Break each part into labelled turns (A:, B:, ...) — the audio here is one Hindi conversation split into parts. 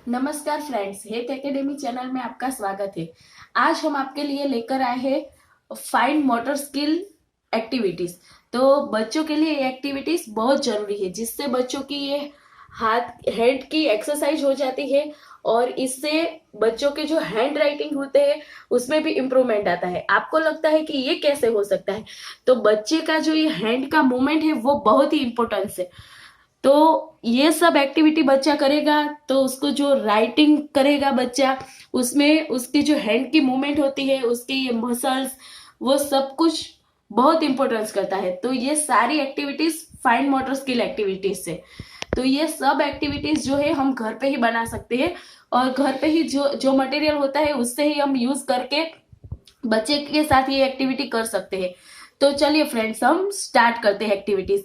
A: नमस्कार फ्रेंड्स, हेल्थ एकेडमी चैनल में आपका स्वागत है। आज हम आपके लिए लेकर आए हैं फाइन मोटर स्किल एक्टिविटीज। तो बच्चों के लिए ये एक्टिविटीज बहुत जरूरी है, जिससे बच्चों की ये हाथ हैंड की एक्सरसाइज हो जाती है और इससे बच्चों के जो हैंड राइटिंग होते हैं उसमें भी इम्प्रूवमेंट आता है। आपको लगता है कि ये कैसे हो सकता है? तो बच्चे का जो ये हैंड का मूवमेंट है वो बहुत ही इम्पोर्टेंस है। तो ये सब एक्टिविटी बच्चा करेगा तो उसको जो राइटिंग करेगा बच्चा, उसमें उसकी जो हैंड की मूवमेंट होती है, उसके ये मसल्स, वो सब कुछ बहुत इंपॉर्टेंस करता है। तो ये सारी activities fine motor skill activities से, तो ये सब एक्टिविटीज जो है हम घर पे ही बना सकते हैं और घर पे ही जो जो मटेरियल होता है उससे ही हम यूज करके बच्चे के साथ ये एक्टिविटी कर सकते हैं। तो चलिए फ्रेंड्स, हम स्टार्ट करते हैं एक्टिविटीज।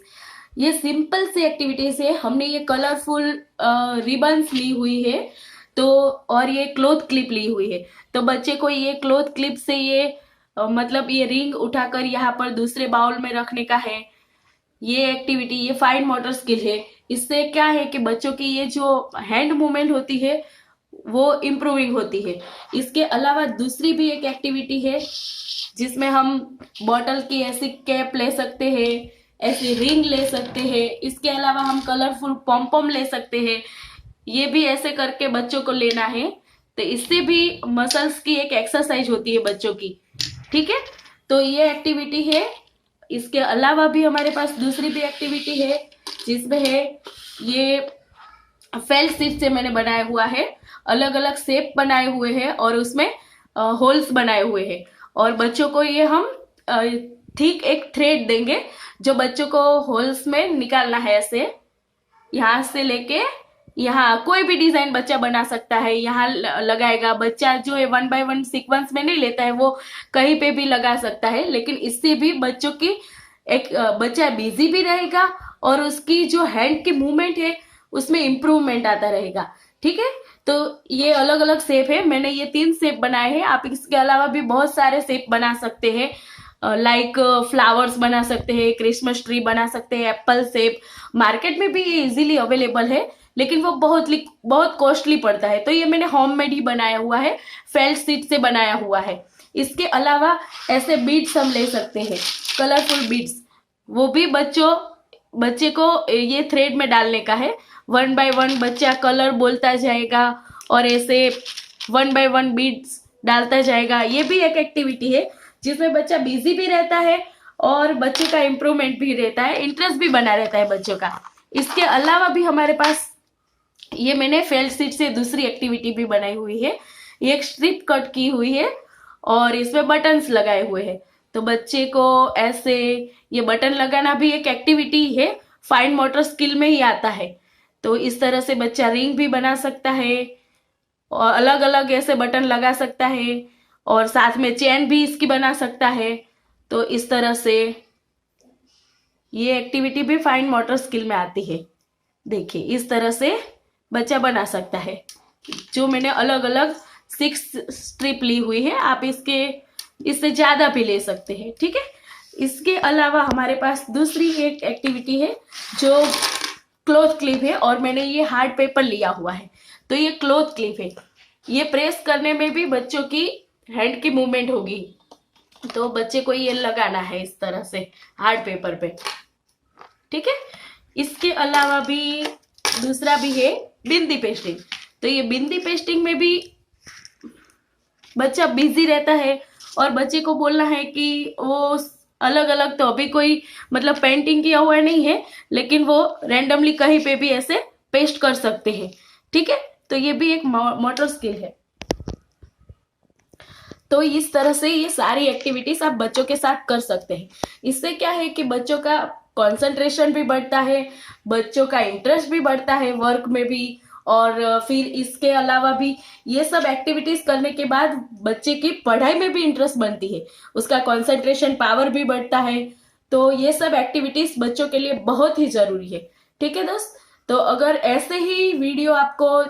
A: ये सिंपल सी एक्टिविटीज है। हमने ये कलरफुल रिबन्स ली हुई है, तो और ये क्लोथ क्लिप ली हुई है। तो बच्चे को ये क्लोथ क्लिप से ये मतलब ये रिंग उठाकर यहाँ पर दूसरे बाउल में रखने का है। ये एक्टिविटी, ये फाइन मोटर स्किल है। इससे क्या है कि बच्चों की ये जो हैंड मूवमेंट होती है वो इम्प्रूविंग होती है। इसके अलावा दूसरी भी एक एक्टिविटी है जिसमें हम बॉटल की ऐसी कैप ले सकते हैं, ऐसी रिंग ले सकते हैं। इसके अलावा हम कलरफुल पॉम पॉम ले सकते हैं। ये भी ऐसे करके बच्चों को लेना है, तो इससे भी मसल्स की एक एक्सरसाइज होती है बच्चों की। ठीक है, तो ये एक्टिविटी है। इसके अलावा भी हमारे पास दूसरी भी एक्टिविटी है जिसमें है ये फेल्ट शीट से मैंने बनाया हुआ है। अलग अलग शेप बनाए हुए हैं और उसमें होल्स बनाए हुए हैं। और बच्चों को ये हम ठीक एक थ्रेड देंगे जो बच्चों को होल्स में निकालना है। ऐसे यहाँ से लेके यहाँ कोई भी डिजाइन बच्चा बना सकता है, यहाँ लगाएगा। बच्चा जो है 1 बाय 1 सीक्वेंस में नहीं लेता है, वो कहीं पे भी लगा सकता है। लेकिन इससे भी बच्चों की एक बच्चा बिजी भी रहेगा और उसकी जो हैंड की मूवमेंट है उसमें इम्प्रूवमेंट आता रहेगा। ठीक है, तो ये अलग अलग शेप है। मैंने ये 3 शेप बनाए हैं। आप इसके अलावा भी बहुत सारे शेप बना सकते हैं, लाइक फ्लावर्स बना सकते हैं, क्रिसमस ट्री बना सकते हैं, एप्पल शेप। मार्केट में भी ये इजीली अवेलेबल है, लेकिन वो बहुत कॉस्टली पड़ता है। तो ये मैंने होममेड ही बनाया हुआ है, फेल्ट शीट से बनाया हुआ है। इसके अलावा ऐसे बीड्स हम ले सकते हैं, कलरफुल बीड्स। वो भी बच्चे को ये थ्रेड में डालने का है। 1 बाय 1 बच्चा कलर बोलता जाएगा और ऐसे 1 बाय 1 बीड्स डालता जाएगा। ये भी एक एक्टिविटी है जिसमें बच्चा बिजी भी रहता है और बच्चे का इम्प्रूवमेंट भी रहता है, इंटरेस्ट भी बना रहता है बच्चों का। इसके अलावा भी हमारे पास ये मैंने फेल्ट शीट से दूसरी एक्टिविटी भी बनाई हुई है। ये एक स्ट्रिप कट की हुई है और इसमें बटन्स लगाए हुए हैं। तो बच्चे को ऐसे ये बटन लगाना भी एक एक्टिविटी है, फाइन मोटर स्किल में ही आता है। तो इस तरह से बच्चा रिंग भी बना सकता है और अलग अलग ऐसे बटन लगा सकता है और साथ में चेन भी इसकी बना सकता है। तो इस तरह से ये एक्टिविटी भी फाइन मोटर स्किल में आती है। देखिए, इस तरह से बच्चा बना सकता है। जो मैंने अलग अलग 6 स्ट्रिप ली हुई है, आप इससे ज्यादा भी ले सकते हैं। ठीक है, इसके अलावा हमारे पास दूसरी एक एक्टिविटी है जो क्लॉथ क्लिप है और मैंने ये हार्ड पेपर लिया हुआ है। तो ये क्लॉथ क्लिप है। ये प्रेस करने में भी बच्चों की हैंड की मूवमेंट होगी। तो बच्चे को ये लगाना है इस तरह से हार्ड पेपर पे। ठीक है, इसके अलावा भी दूसरा भी है बिंदी पेस्टिंग। तो ये बिंदी पेस्टिंग में भी बच्चा बिजी रहता है और बच्चे को बोलना है कि वो अलग अलग, तो अभी कोई मतलब पेंटिंग किया हुआ नहीं है, लेकिन वो रैंडमली कहीं पे भी ऐसे पेस्ट कर सकते हैं। ठीक है, तो ये भी एक मोटर स्किल है। तो इस तरह से ये सारी एक्टिविटीज आप बच्चों के साथ कर सकते हैं। इससे क्या है कि बच्चों का कंसंट्रेशन भी बढ़ता है, बच्चों का इंटरेस्ट भी बढ़ता है वर्क में भी। और फिर इसके अलावा भी ये सब एक्टिविटीज करने के बाद बच्चे की पढ़ाई में भी इंटरेस्ट बनती है, उसका कंसंट्रेशन पावर भी बढ़ता है। तो ये सब एक्टिविटीज बच्चों के लिए बहुत ही जरूरी है। ठीक है दोस्त, तो अगर ऐसे ही वीडियो आपको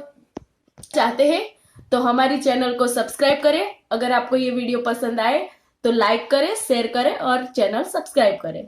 A: चाहते हैं तो हमारी चैनल को सब्सक्राइब करें। अगर आपको ये वीडियो पसंद आए तो लाइक करें, शेयर करें और चैनल सब्सक्राइब करें।